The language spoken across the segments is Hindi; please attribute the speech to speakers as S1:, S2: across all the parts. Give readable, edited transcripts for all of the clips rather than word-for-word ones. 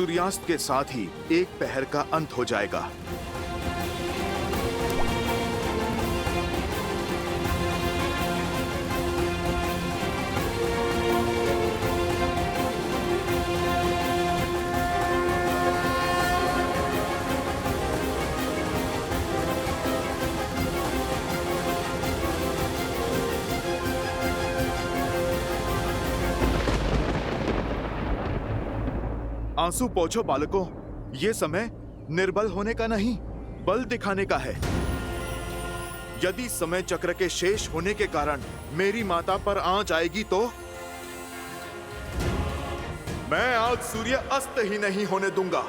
S1: सूर्यास्त के साथ ही एक पहर का अंत हो जाएगा। आंसू पोंछो बालकों, ये समय निर्बल होने का नहीं, बल दिखाने का है। यदि समय चक्र के शेष होने के कारण मेरी माता पर आंच आएगी तो मैं आज सूर्य अस्त ही नहीं होने दूंगा।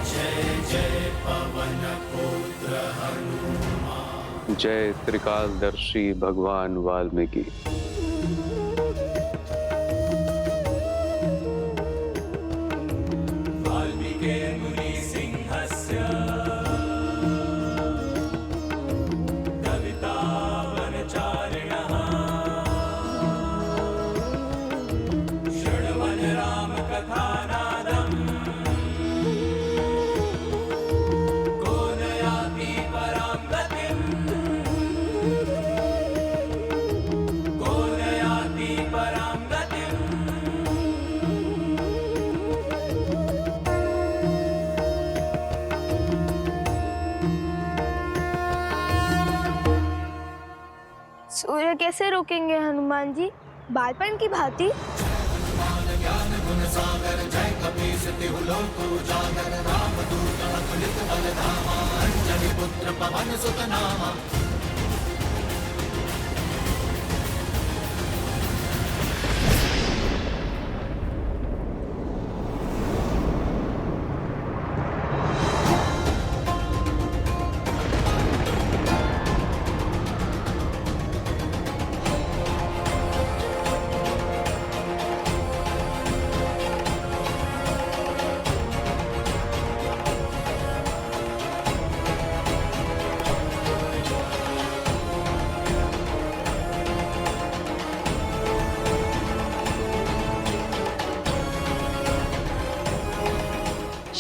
S2: जय जय पवन पुत्र हनुमान।
S3: जय त्रिकालदर्शी भगवान वाल्मीकि।
S4: सूर्य कैसे रोकेंगे हनुमान जी, बालपन की भांति?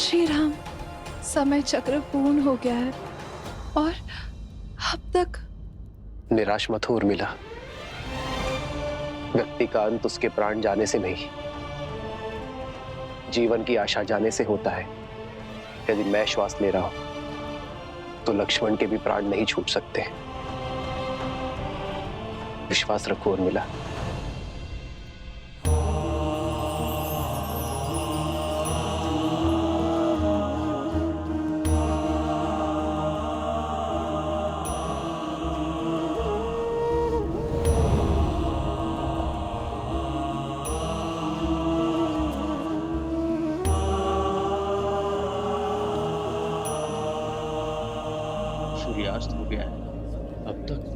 S5: श्री राम, समय चक्र पूर्ण हो गया है और अब तक।
S6: निराश मत हो उर्मिला, व्यक्ति का अंत उसके प्राण जाने से नहीं, जीवन की आशा जाने से होता है। यदि मैं श्वास ले रहा हूं तो लक्ष्मण के भी प्राण नहीं छूट सकते। विश्वास रखो उर्मिला।
S3: सूर्यास्त हो गया है अब तक।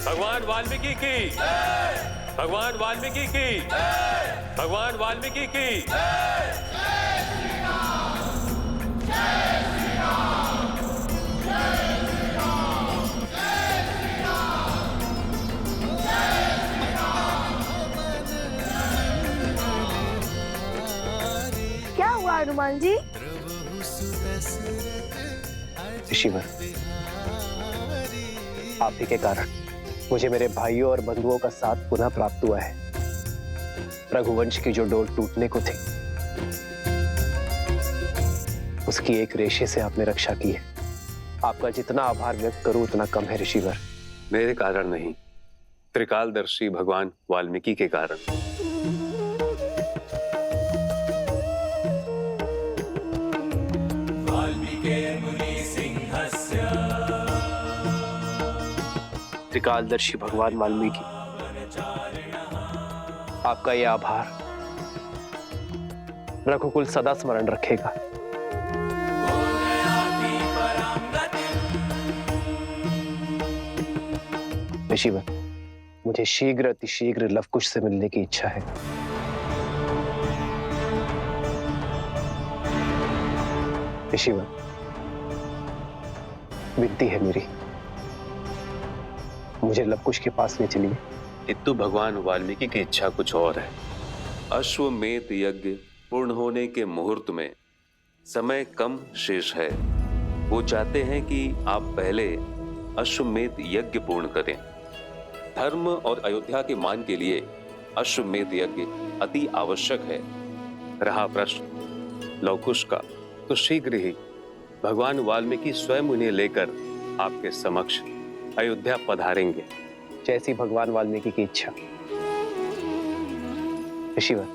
S7: भगवान वाल्मीकि की, भगवान वाल्मीकि की, भगवान वाल्मीकि की।
S4: क्या हुआ हनुमान जी?
S6: ऋषिवर, आप ही के कारण मुझे मेरे भाइयों और बंधुओं का साथ पुनः प्राप्त हुआ है। रघुवंश की जो डोर टूटने को थी, उसकी एक रेशे से आपने रक्षा की है। आपका जितना आभार व्यक्त करूं उतना कम है ऋषिवर।
S3: मेरे कारण नहीं, त्रिकालदर्शी भगवान वाल्मीकि के कारण।
S6: त्रिकालदर्शी भगवान वाल्मीकि, आपका यह आभार रघुकुल सदा स्मरण रखेगा। ऋषिवर, मुझे शीघ्र अतिशीघ्र लवकुश से मिलने की इच्छा है। ऋषिवर, विनती है मेरी, मुझे लवकुश के पास ले चलिए।
S3: किंतु भगवान वाल्मीकि की इच्छा कुछ और है। अश्वमेध यज्ञ पूर्ण होने के मुहूर्त में समय कम शेष है। वो चाहते हैं कि आप पहले अश्वमेध यज्ञ पूर्ण करें। धर्म और अयोध्या के मान के लिए अश्वमेध यज्ञ अति आवश्यक है। रहा प्रश्न लवकुश का, तो शीघ्र ही भगवान वाल्मीकि स्वयं उन्हें लेकर आपके समक्ष अयोध्या पधारेंगे।
S6: जैसी भगवान वाल्मीकि की इच्छा। ऋषिवर,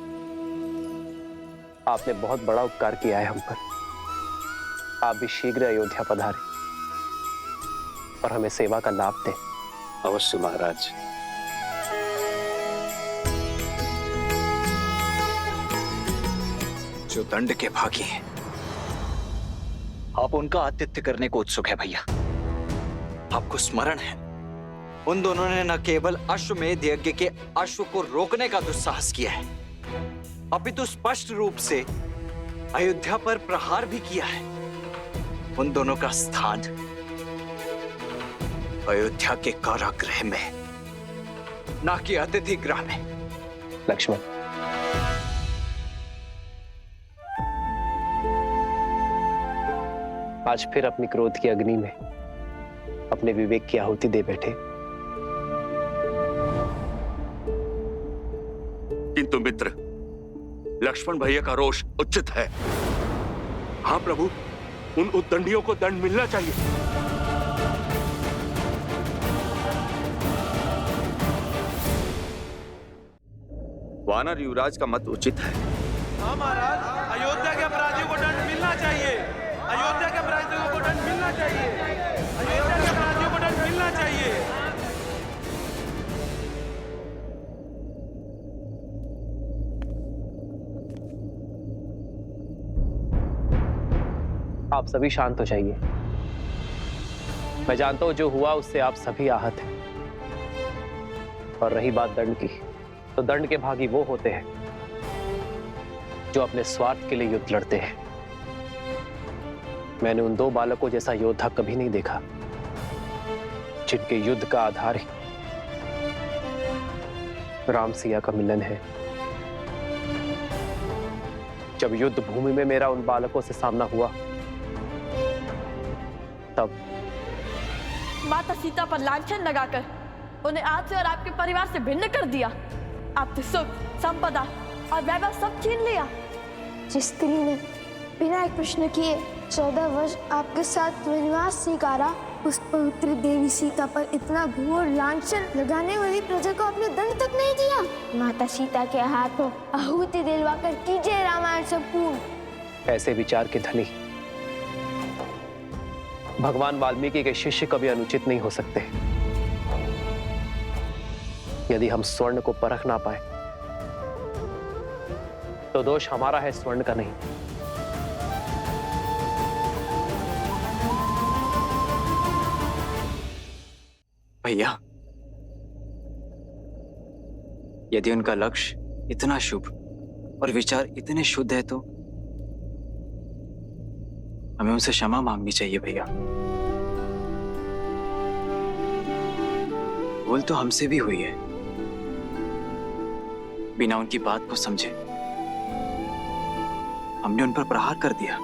S6: आपने बहुत बड़ा उपकार किया है हम पर। आप भी शीघ्र अयोध्या पधारें और हमें सेवा का लाभ दें।
S3: अवश्य महाराज।
S8: जो दंड के भागी हैं, आप उनका आतिथ्य करने को उत्सुक है भैया। आपको स्मरण है, उन दोनों ने न केवल अश्वमेध यज्ञ के अश्व को रोकने का दुस्साहस किया है, अपितु स्पष्ट रूप से अयोध्या पर प्रहार भी किया है। उन दोनों का स्थान अयोध्या के कारागृह में, ना कि अतिथि गृह में।
S6: लक्ष्मण, आज फिर अपनी क्रोध की अग्नि में अपने विवेक की आहुति दे बैठे।
S9: किंतु मित्र, लक्ष्मण भैया का रोष उचित है। हाँ प्रभु, उन उद्दंडियों को दंड मिलना चाहिए। वानर युवराज का मत उचित है।
S2: हाँ महाराज, अयोध्या के अपराधियों को दंड मिलना चाहिए। अयोध्या के अपराधियों को दंड मिलना चाहिए। अयोध्या के अपराधियों को दंड मिलना चाहिए।
S6: आप सभी शांत हो जाइए। मैं जानता हूं जो हुआ उससे आप सभी आहत हैं। और रही बात दंड की, तो दंड के भागी वो होते हैं जो अपने स्वार्थ के लिए युद्ध लड़ते हैं। मैंने उन दो बालकों जैसा योद्धा कभी नहीं देखा जिनके युद्ध का आधार ही राम सिया का मिलन है। जब युद्ध भूमि में मेरा उन बालकों से सामना हुआ, तब
S10: माता सीता पर लांछन लगाकर उन्हें आपसे और आपके परिवार से भिन्न कर दिया। आपसे सुख, संपदा और वैभव सब छीन लिया।
S4: जिस स्त्री ने बिना एक प्रश्न किए 14 वर्ष आपके साथ वनवास स्वीकारा, उस पवित्र देवी सीता पर इतना घोर लांछन लगाने वाली प्रजा को आपने दंड तक नहीं दिया। माता सीता के हाथों आहुति दिलवाकर कीजिए रामायण संपूर्ण।
S6: ऐसे विचार के धनी भगवान वाल्मीकि के शिष्य कभी अनुचित नहीं हो सकते। यदि हम स्वर्ण को परख ना पाए तो दोष हमारा है, स्वर्ण का नहीं।
S8: भैया, यदि उनका लक्ष्य इतना शुभ और विचार इतने शुद्ध है तो हमें उनसे क्षमा मांगनी चाहिए भैया। भूल तो हमसे भी हुई है, बिना उनकी बात को समझे हमने उन पर प्रहार कर दिया।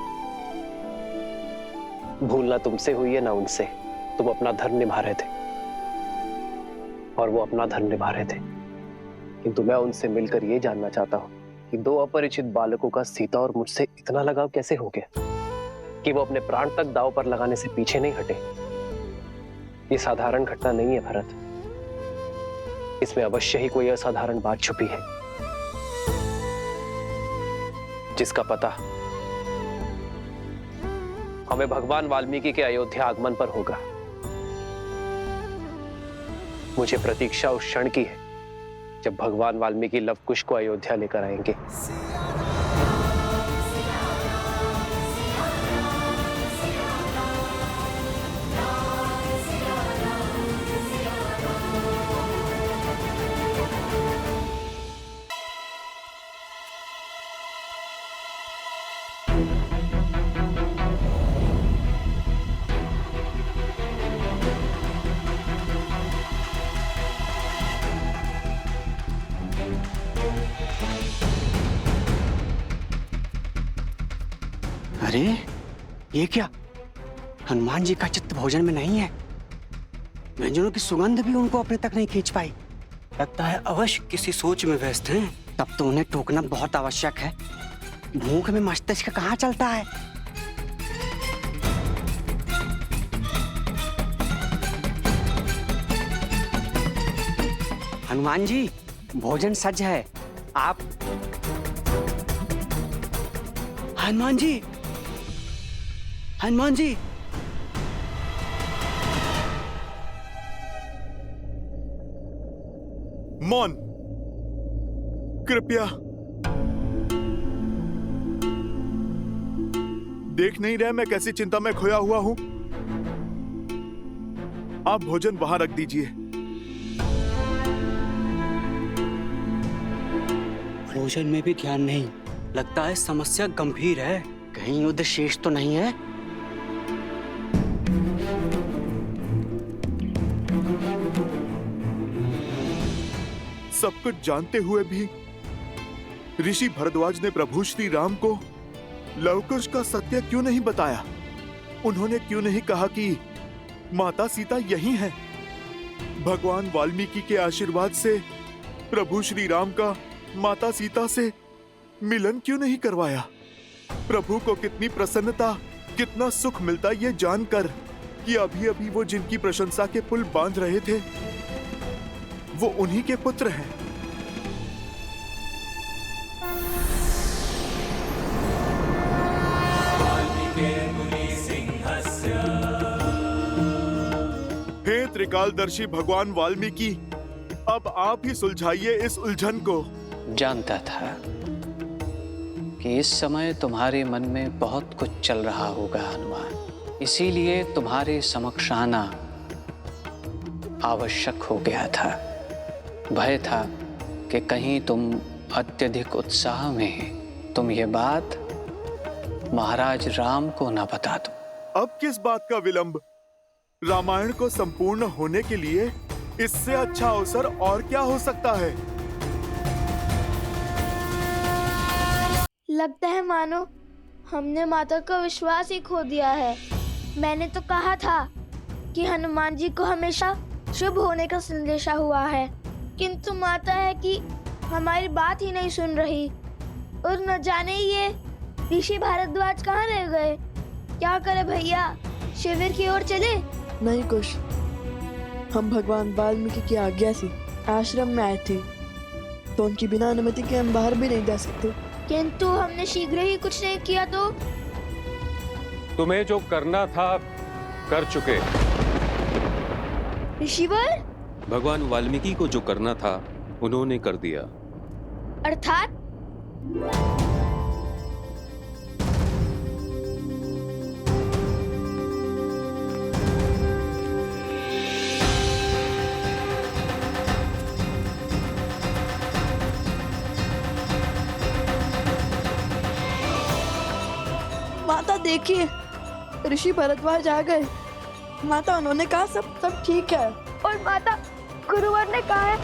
S6: भूल ना तुमसे हुई है ना उनसे। तुम अपना धर्म निभा रहे थे और वो अपना धर्म निभा रहे थे। किंतु मैं उनसे मिलकर ये जानना चाहता हूं कि दो अपरिचित बालकों का सीता और मुझसे इतना लगाव कैसे हो गया कि वो अपने प्राण तक दांव पर लगाने से पीछे नहीं हटे। ये साधारण घटना नहीं है भरत, इसमें अवश्य ही कोई असाधारण बात छुपी है जिसका पता हमें भगवान वाल्मीकि के अयोध्या आगमन पर होगा। मुझे प्रतीक्षा उस क्षण की है जब भगवान वाल्मीकि लवकुश को अयोध्या लेकर आएंगे।
S11: अरे ये क्या, हनुमान जी का चित्त भोजन में नहीं है। व्यंजनों की सुगंध भी उनको अपने तक नहीं खींच पाई। लगता है अवश्य किसी सोच में व्यस्त हैं। तब तो उन्हें टोकना बहुत आवश्यक है। भूख में मस्तिष्क कहाँ चलता है। हनुमान जी, भोजन सज है। आप हनुमान जी, हनुमान जी।
S1: मौन, कृपया। देख नहीं रहे मैं कैसी चिंता में खोया हुआ हूं? आप भोजन वहां रख दीजिए।
S11: भोजन में भी ध्यान नहीं। लगता है समस्या गंभीर है। कहीं युद्ध शेष तो नहीं है।
S1: सब कुछ जानते हुए भी ऋषि भरद्वाज ने प्रभु श्री राम को लवकुश का सत्य क्यों नहीं बताया? उन्होंने क्यों नहीं कहा कि माता सीता यही हैं? भगवान वाल्मीकि के आशीर्वाद से प्रभु श्री राम का माता सीता से मिलन क्यों नहीं करवाया? प्रभु को कितनी प्रसन्नता, कितना सुख मिलता ये जानकर कि अभी अभी वो जिनकी प्रशंसा के पुल बांध रहे थे वो उन्हीं के पुत्र हैं। हे त्रिकालदर्शी भगवान वाल्मीकि, अब आप ही सुलझाइए इस उलझन को।
S12: जानता था कि इस समय तुम्हारे मन में बहुत कुछ चल रहा होगा हनुमान, इसीलिए तुम्हारे समक्ष आना आवश्यक हो गया था। भय था कि कहीं तुम अत्यधिक उत्साह में तुम ये बात महाराज राम को ना बता दो।
S1: अब किस बात का विलंब? रामायण को संपूर्ण होने के लिए इससे अच्छा अवसर और क्या हो सकता है?
S4: लगता है मानो हमने माता का विश्वास ही खो दिया है। मैंने तो कहा था कि हनुमान जी को हमेशा शुभ होने का संदेशा हुआ है, किंतु माता है कि हमारी बात ही नहीं सुन रही। और न जाने ये ऋषि भारद्वाज कहाँ रह गए। क्या करे भैया, शिविर की ओर चले?
S13: नहीं कुश, हम भगवान वाल्मीकि की आज्ञा से आश्रम में आए थे, तो उनकी बिना अनुमति के हम बाहर भी नहीं जा सकते।
S4: किंतु हमने शीघ्र ही कुछ नहीं किया तो?
S7: तुम्हें जो करना था कर चुके।
S4: ऋषिवर,
S3: भगवान वाल्मीकि को जो करना था उन्होंने कर दिया।
S4: अर्थात?
S13: माता देखिए, ऋषि भरद्वाज आ गए। माता, उन्होंने कहा सब ठीक है।
S4: और माता, गुरुवर ने कहा है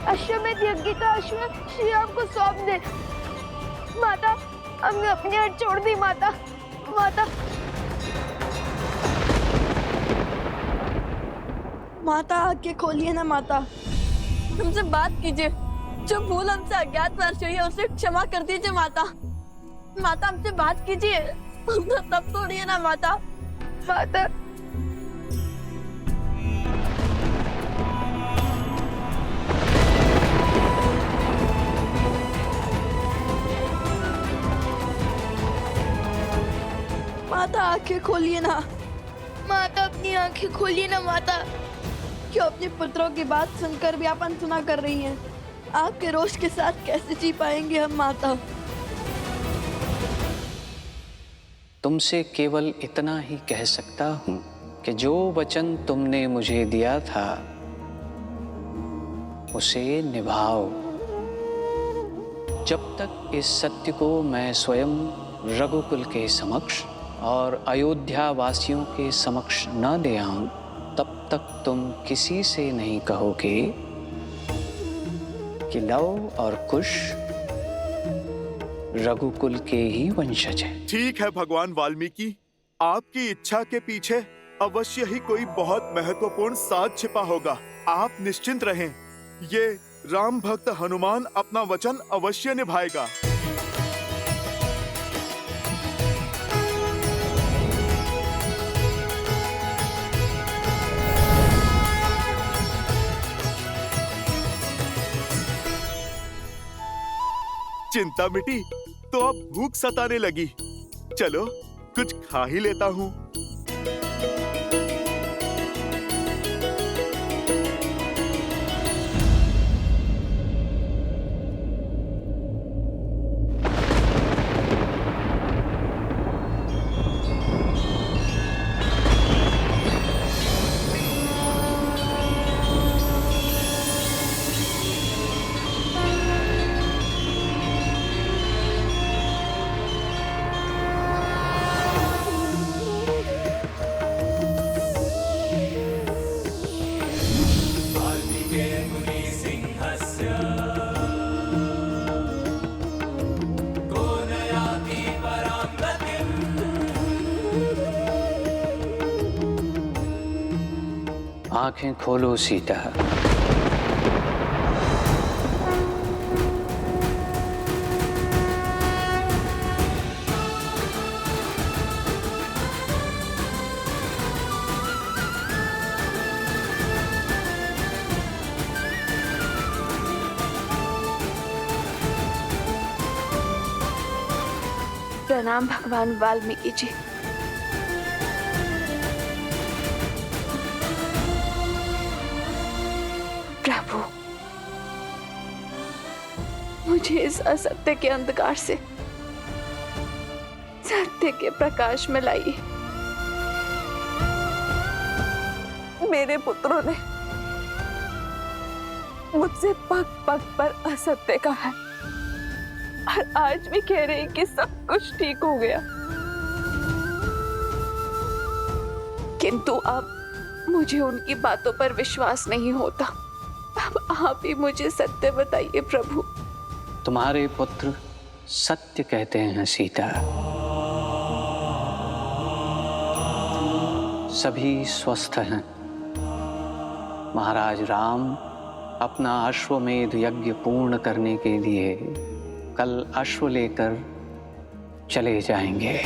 S4: अश्वमेध यज्ञ का अश्व श्री राम को सौंप दे। माता, हमने अपनी हट छोड़ दी। माता, माता,
S13: माता आंखें खोलिए ना माता।
S10: हमसे बात कीजिए। जो भूल हमसे अज्ञातवास हुई है उसे क्षमा कर दीजिए माता। माता, हमसे बात कीजिए। हमको तब तोड़िए ना माता।
S4: माता,
S13: माता आंखें खोलिए ना।
S4: माता, अपनी आंखें खोलिए ना माता।
S13: क्यों अपने पुत्रों की बात सुनकर भी आप अनसुना कर रही हैं? आपके रोष के साथ कैसे जी पाएंगे हम माता?
S12: तुमसे केवल इतना ही कह सकता हूं कि जो वचन तुमने मुझे दिया था उसे निभाओ। जब तक इस सत्य को मैं स्वयं रघुकुल के समक्ष और अयोध्या वासियों के समक्ष न ले आऊं, तब तक तुम किसी से नहीं कहोगे कि लव और कुश रघुकुल के ही वंशज हैं।
S1: ठीक है भगवान वाल्मीकि, आपकी इच्छा के पीछे अवश्य ही कोई बहुत महत्वपूर्ण साथ छिपा होगा। आप निश्चिंत रहें, ये राम भक्त हनुमान अपना वचन अवश्य निभाएगा। चिंता मिटी तो अब भूख सताने लगी। चलो कुछ खा ही लेता हूँ।
S12: आंखें खोलो सीता।
S5: प्रणाम भगवान वाल्मीकि जी। प्रभु, मुझे इस असत्य के अंधकार से सत्य के प्रकाश में लाइए। मेरे पुत्रों ने मुझसे पग पग पर असत्य कहा है और आज भी कह रहे हैं कि सब कुछ ठीक हो गया, किंतु अब मुझे उनकी बातों पर विश्वास नहीं होता। अब आप ही मुझे सत्य बताइए प्रभु।
S12: तुम्हारे पुत्र सत्य कहते हैं सीता। सभी स्वस्थ हैं। महाराज राम अपना अश्वमेध यज्ञ पूर्ण करने के लिए कल अश्व लेकर चले जाएंगे।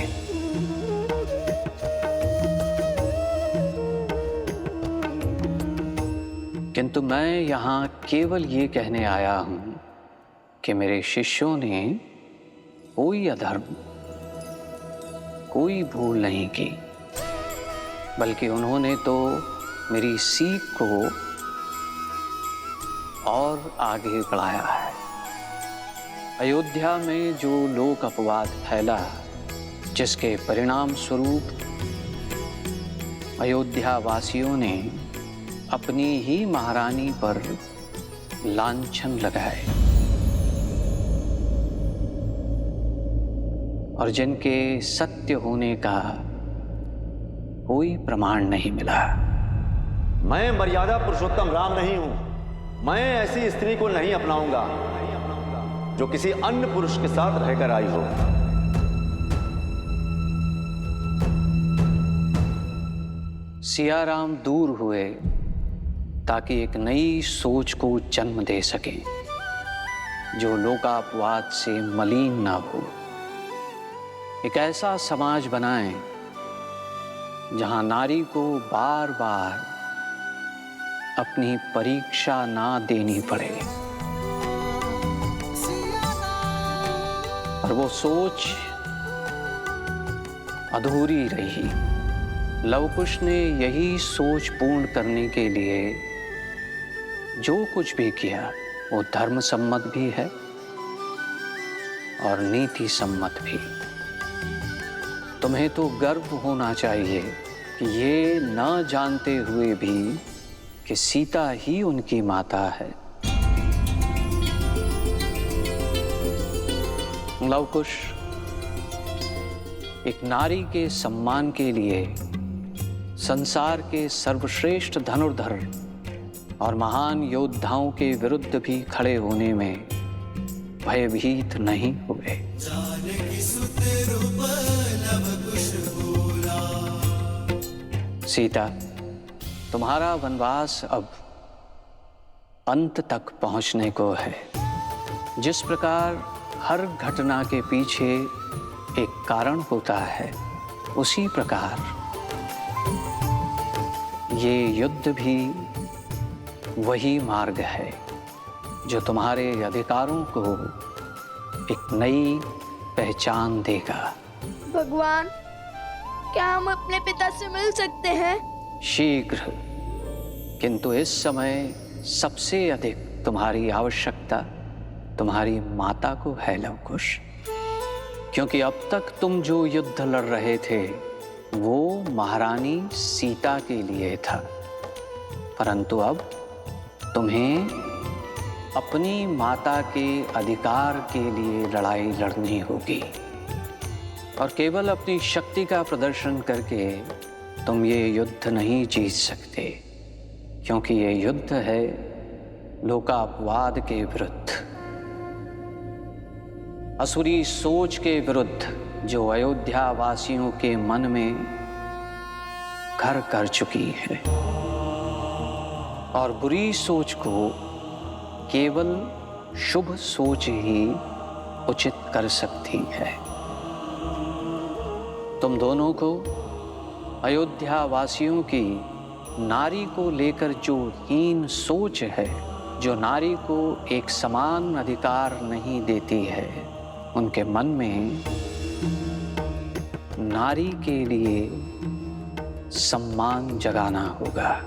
S12: किंतु मैं यहाँ केवल ये कहने आया हूँ कि मेरे शिष्यों ने कोई अधर्म, कोई भूल नहीं की, बल्कि उन्होंने तो मेरी सीख को और आगे बढ़ाया है। अयोध्या में जो लोक अपवाद फैला, जिसके परिणाम स्वरूप अयोध्या वासियों ने अपनी ही महारानी पर लांछन लगाए और जिनके सत्य होने का कोई प्रमाण नहीं मिला।
S14: मैं मर्यादा पुरुषोत्तम राम नहीं हूं। मैं ऐसी स्त्री को नहीं अपनाऊंगा जो किसी अन्य पुरुष के साथ रहकर आई हो।
S12: सियाराम दूर हुए ताकि एक नई सोच को जन्म दे सके जो लोकापवाद से मलिन ना हो। एक ऐसा समाज बनाएं जहां नारी को बार बार अपनी परीक्षा ना देनी पड़े। और वो सोच अधूरी रही। लवकुश ने यही सोच पूर्ण करने के लिए जो कुछ भी किया वो धर्म सम्मत भी है और नीति सम्मत भी। तुम्हें तो गर्व होना चाहिए कि ये न जानते हुए भी कि सीता ही उनकी माता है। लवकुश, एक नारी के सम्मान के लिए संसार के सर्वश्रेष्ठ धनुर्धर और महान योद्धाओं के विरुद्ध भी खड़े होने में भयभीत नहीं हुए। सीता, तुम्हारा वनवास अब अंत तक पहुंचने को है। जिस प्रकार हर घटना के पीछे एक कारण होता है, उसी प्रकार ये युद्ध भी वही मार्ग है जो तुम्हारे अधिकारों को एक नई पहचान देगा।
S4: भगवान, क्या हम अपने पिता से मिल सकते हैं?
S12: शीघ्र, किंतु इस समय सबसे अधिक तुम्हारी आवश्यकता तुम्हारी माता को है लवकुश, क्योंकि अब तक तुम जो युद्ध लड़ रहे थे वो महारानी सीता के लिए था, परंतु अब तुम्हें अपनी माता के अधिकार के लिए लड़ाई लड़नी होगी। और केवल अपनी शक्ति का प्रदर्शन करके तुम ये युद्ध नहीं जीत सकते, क्योंकि ये युद्ध है लोकापवाद के विरुद्ध, असुरी सोच के विरुद्ध जो अयोध्या वासियों के मन में घर कर चुकी है। और बुरी सोच को केवल शुभ सोच ही उचित कर सकती है। तुम दोनों को अयोध्या वासियों की नारी को लेकर जो हीन सोच है, जो नारी को एक समान अधिकार नहीं देती है, उनके मन में नारी के लिए सम्मान जगाना होगा।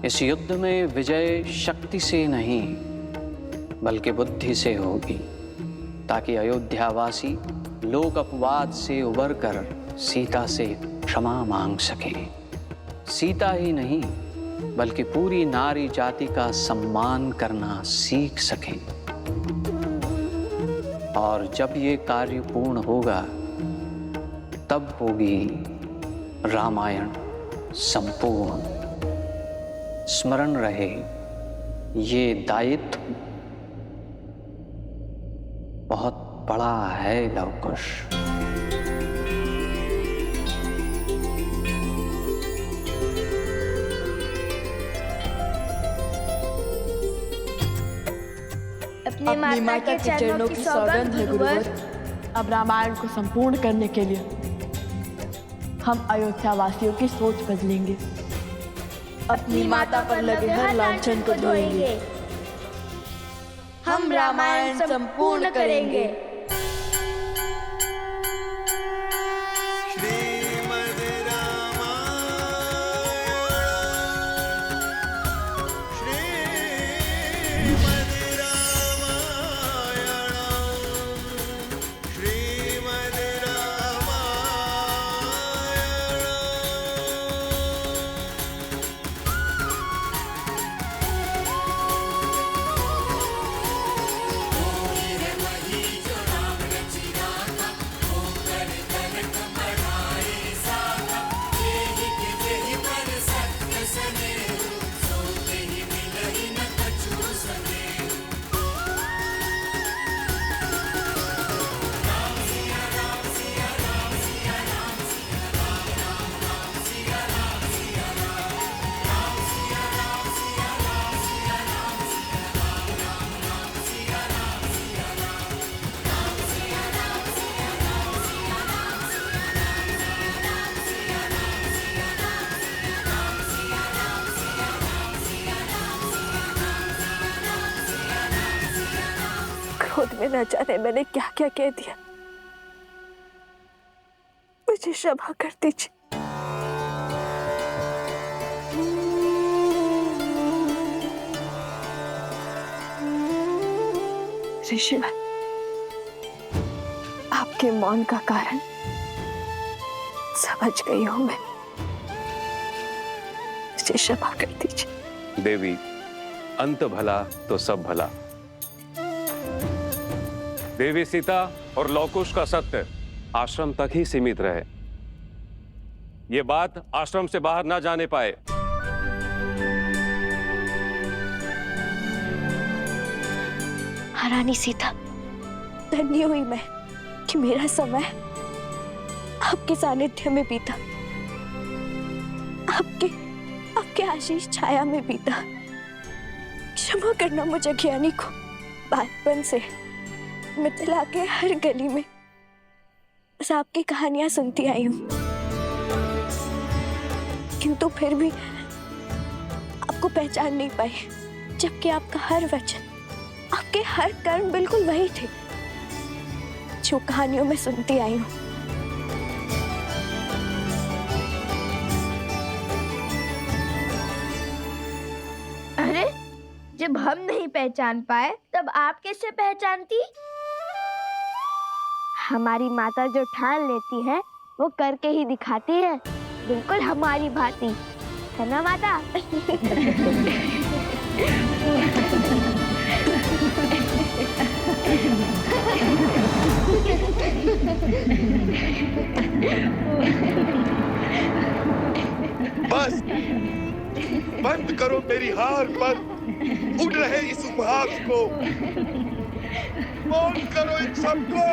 S12: इस युद्ध में विजय शक्ति से नहीं बल्कि बुद्धि से होगी, ताकि अयोध्यावासी लोक अपवाद से उबरकर सीता से क्षमा मांग सकें। सीता ही नहीं बल्कि पूरी नारी जाति का सम्मान करना सीख सकें। और जब ये कार्य पूर्ण होगा तब होगी रामायण संपूर्ण। स्मरण रहे, ये दायित्व बहुत बड़ा है लवकुश।
S13: अपनी माता के चरणों की सौगंध है गुरुवर। अब रामायण को संपूर्ण करने के लिए हम अयोध्या वासियों की सोच बदलेंगे। अपनी माता पर लगे हर लांछन को धोएंगे। हम रामायण संपूर्ण करेंगे।
S5: क्रोध में न जाने मैंने क्या क्या कह दिया, मुझे क्षमा कर दीजिए। ऋषिवर, आपके मौन का कारण समझ गई हूं मैं, मुझे क्षमा कर दीजिए।
S7: देवी, अंत भला तो सब भला। देवी सीता और लवकुश का सत्य आश्रम तक ही सीमित रहे, ये बात आश्रम से बाहर ना जाने पाए।
S4: महारानी सीता, धन्य हुई मैं कि मेरा समय आपके सानिध्य में बीता, आपके आशीष छाया में बीता। क्षमा करना मुझे ज्ञानी को, बालपन से मिथिला के हर गली में बस आपकी कहानियां सुनती आई हूं, किंतु फिर भी आपको पहचान नहीं पाई, जबकि आपका हर वचन, आपके हर कर्म बिल्कुल वही थे जो कहानियों में सुनती आई हूं।
S15: अरे, जब हम नहीं पहचान पाए तब आप कैसे पहचानती? हमारी माता जो ठान लेती है वो करके ही दिखाती है, बिल्कुल हमारी भांति, है ना माता?
S16: बस बंद करो मेरी हार पर उड़ रहे इस उपहास को, मौन करो इन सबको।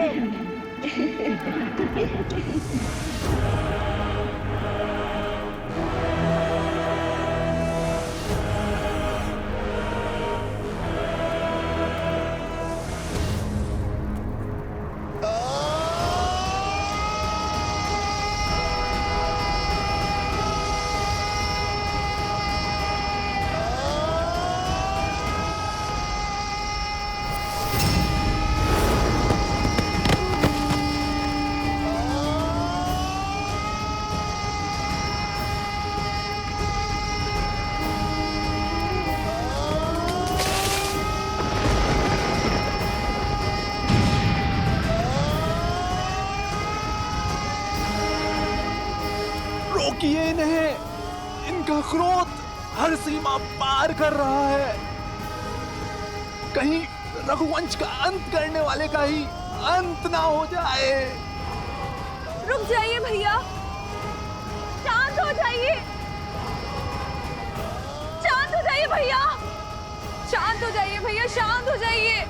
S17: रोकिए इन्हें, इनका क्रोध हर सीमा पार कर रहा है। कहीं रघुवंश का अंत करने वाले का ही अंत ना हो जाए।
S10: रुक जाइए भैया, शांत हो जाइए, शांत हो जाइए भैया, शांत हो जाइए भैया, शांत हो जाइए।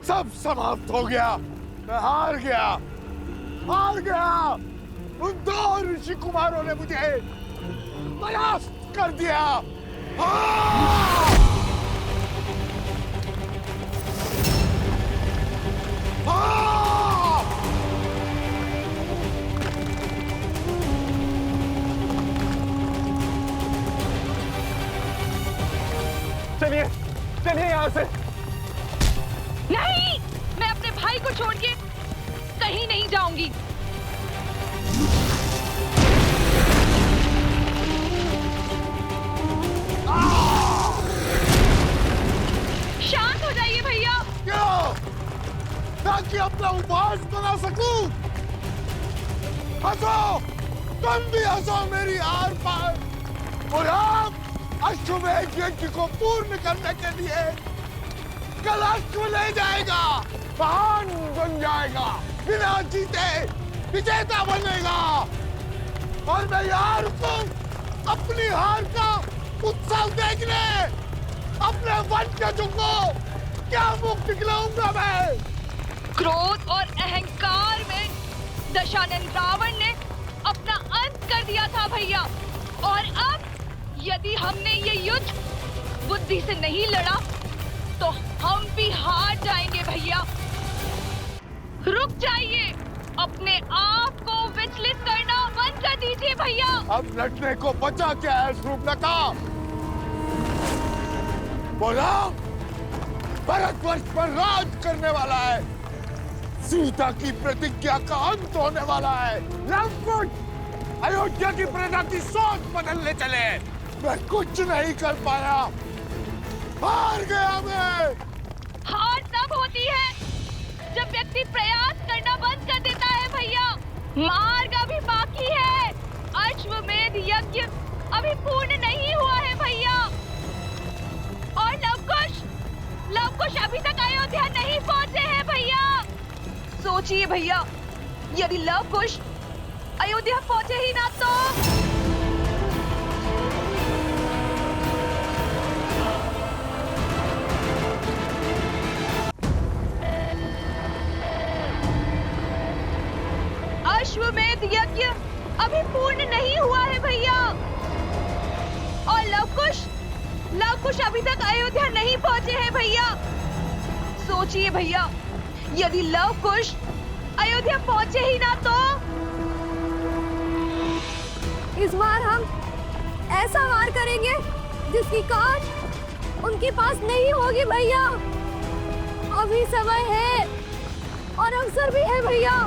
S16: सब समाप्त हो गया, मैं हार गया, हार गया। उन दो ऋषि कुमारों ने मुझे परास्त कर दिया।
S17: चलिए चलिए यहाँ से।
S10: नहीं, मैं अपने भाई को छोड़ के कहीं नहीं जाऊंगी। शांत हो जाइए भैया।
S16: क्यों? ताकि अपना उपहास बना सकूं। हंसो, तुम भी हंसो मेरी हार पर। और आप अश्वमेध यज्ञ को पूर्ण करने के लिए कल अश्व ले जाएगा, महान बन जाएगा, बिना जीते विजेता बनेगा। और मैं यार को अपनी हार का उत्सव देखने अपने वंशजों को क्या मुख दिखलाऊंगा मैं।
S10: क्रोध और अहंकार में दशानन रावण ने अपना अंत कर दिया था भैया, और अब यदि हमने ये युद्ध बुद्धि से नहीं लड़ा तो हम भी हार जाएंगे भैया। रुक जाइए, अपने आप को विचलित करना बंद कर दीजिए भैया।
S16: अब लड़ने को बचा क्या है शूर्पणखा? बोला, भारतवर्ष पर राज करने वाला है, सीता की प्रतिज्ञा का अंत होने वाला है। लंकुश अयोध्या की प्रजा की सोच बदलने चले, मैं कुछ नहीं कर पाया, हार गया मैं।
S10: हार तब होती है जब व्यक्ति प्रयास करना बंद कर देता है भैया। मार्ग अभी बाकी है, अश्वमेध यज्ञ अभी पूर्ण नहीं हुआ है भैया। और लवकुश अभी तक अयोध्या नहीं पहुंचे हैं भैया। सोचिए भैया, यदि लवकुश अयोध्या पहुंचे ही ना तो। अश्वमेध यज्ञ अभी पूर्ण नहीं हुआ है भैया, और लवकुश अभी तक अयोध्या नहीं पहुंचे हैं भैया। सोचिए भैया, यदि लवकुश अयोध्या पहुंचे ही ना तो।
S4: इस बार हम ऐसा वार करेंगे जिसकी काट उनके पास नहीं होगी भैया। अभी समय है और अवसर भी है भैया।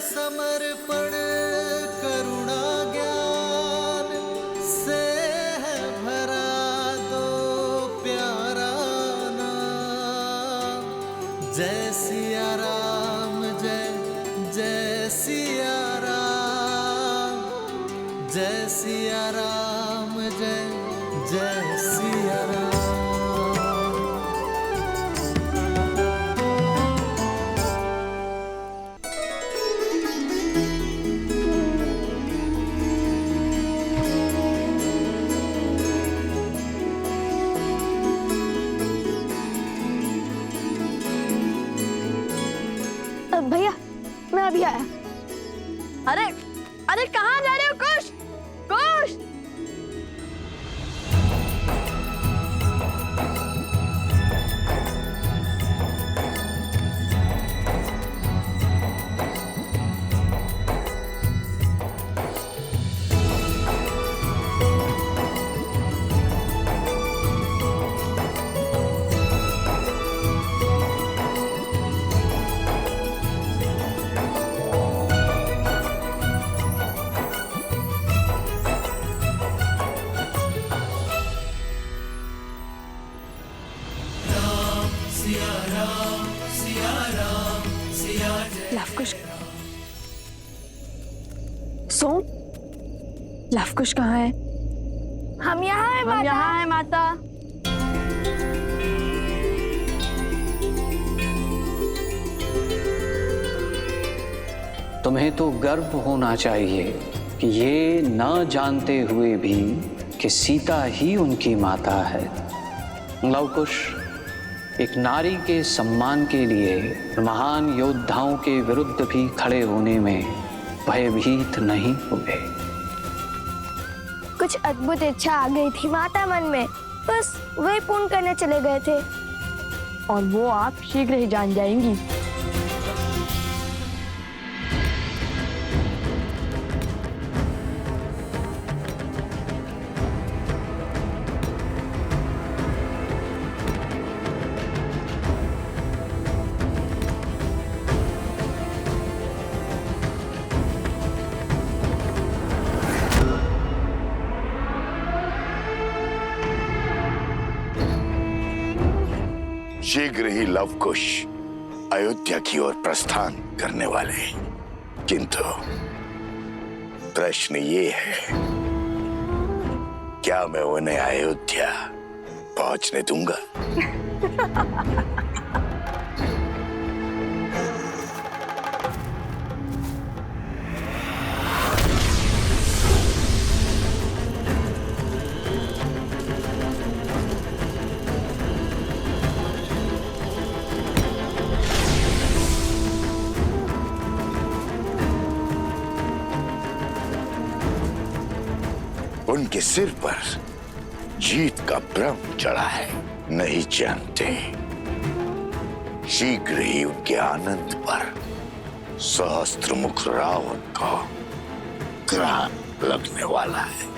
S18: समर्पण करुणा ज्ञान से है भरा दो प्यारा नाम। जय सिया राम, जय जय सिया राम, जय सिया राम, जय जय सिया राम।
S4: भैया मैं अभी आया। अरे अरे कहाँ जा रहे हो कुश? कुश!
S13: लवकुश, सोम, लवकुश कहाँ है?
S4: हम यहाँ हैं माता।
S13: हम यहाँ हैं माता।
S12: तुम्हें तो गर्व होना चाहिए कि ये न जानते हुए भी कि सीता ही उनकी माता है। लवकुश एक नारी के सम्मान के लिए महान योद्धाओं के विरुद्ध भी खड़े होने में भयभीत नहीं हुए।
S4: कुछ अद्भुत इच्छा आ गई थी माता मन में, बस वही पूर्ण करने चले गए थे।
S13: और वो आप शीघ्र ही जान जाएंगी।
S16: शीघ्र ही लवकुश अयोध्या की ओर प्रस्थान करने वाले हैं, किंतु प्रश्न ये है, क्या मैं उन्हें अयोध्या पहुंचने दूंगा? उनके सिर पर जीत का भ्रम चढ़ा है, नहीं जानते शीघ्र ही उनके आनंद पर सहस्त्रमुख रावण का ग्राण लगने वाला है।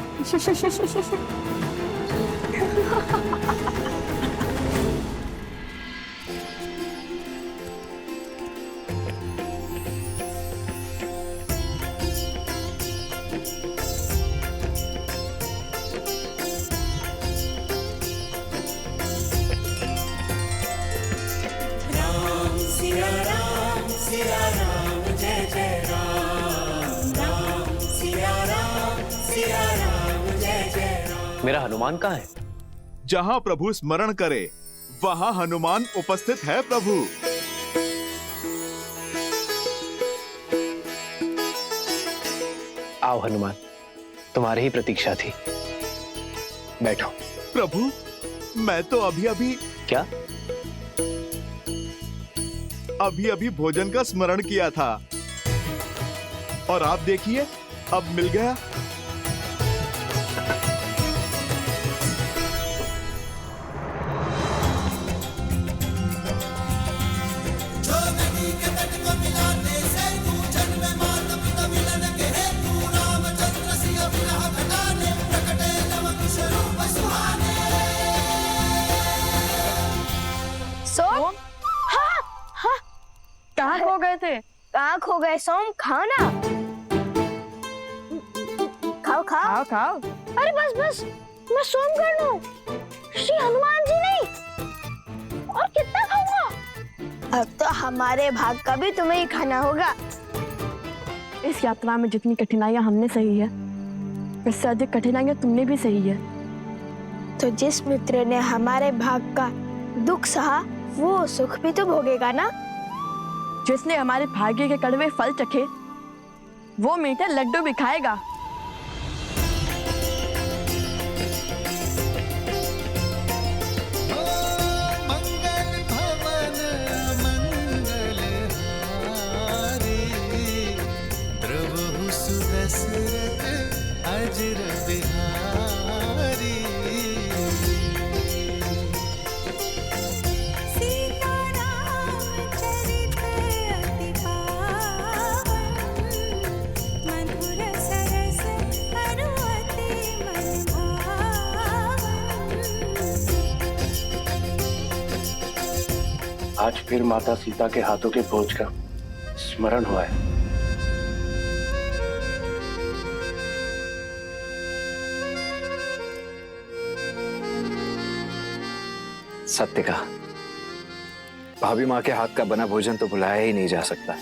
S6: मेरा हनुमान कहाँ है?
S1: जहां प्रभु स्मरण करे वहां हनुमान उपस्थित है प्रभु।
S6: आओ हनुमान, तुम्हारी ही प्रतीक्षा थी। बैठो।
S1: प्रभु, मैं तो अभी अभी
S6: क्या?
S1: अभी अभी भोजन का स्मरण किया था और आप देखिए अब मिल गया।
S4: सोम, हाँ हाँ,
S13: कहाँ खो गए थे?
S4: कहाँ खो गए सोम? खाओ ना, खाओ खाओ
S13: खाओ खाओ।
S4: अरे बस बस, मैं सोम कर लूं, श्री हनुमान जी नहीं। और कितना खाऊंगा? अब तो हमारे भाग का भी तुम्हें ही खाना होगा।
S13: इस यात्रा में जितनी कठिनाइयां हमने सही है, इससे अधिक कठिनाइयां तुमने भी सही है।
S4: तो जिस मित्र ने हमारे भाग का दुख सहा, वो सुख भी तो भोगेगा ना।
S13: जिसने हमारे भाग्य के कड़वे फल चखे, वो मीठे लड्डू भी खाएगा।
S6: आज फिर माता सीता के हाथों के भोज का स्मरण हुआ है।
S8: सत्य कहा, भाभी माँ के हाथ का बना भोजन तो भुलाया ही नहीं जा सकता।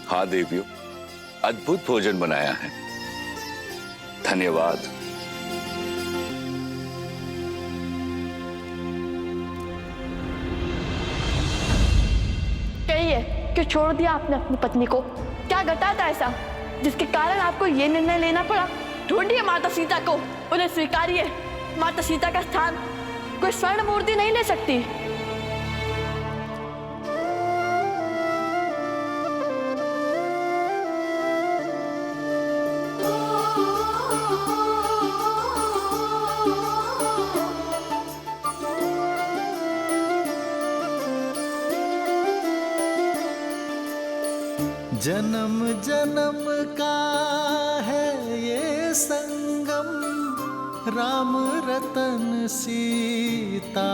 S9: हाँ देवियों, अद्भुत भोजन बनाया है, धन्यवाद।
S13: कहिए कि छोड़ दिया आपने अपनी पत्नी को? क्या घटा था ऐसा जिसके कारण आपको ये निर्णय लेना पड़ा? ढूंढिए माता सीता को, उन्हें स्वीकारिए। माता सीता का स्थान कोई स्वर्ण मूर्ति नहीं ले सकती।
S18: जन्म जन्म का है ये संगम, राम रतन सीता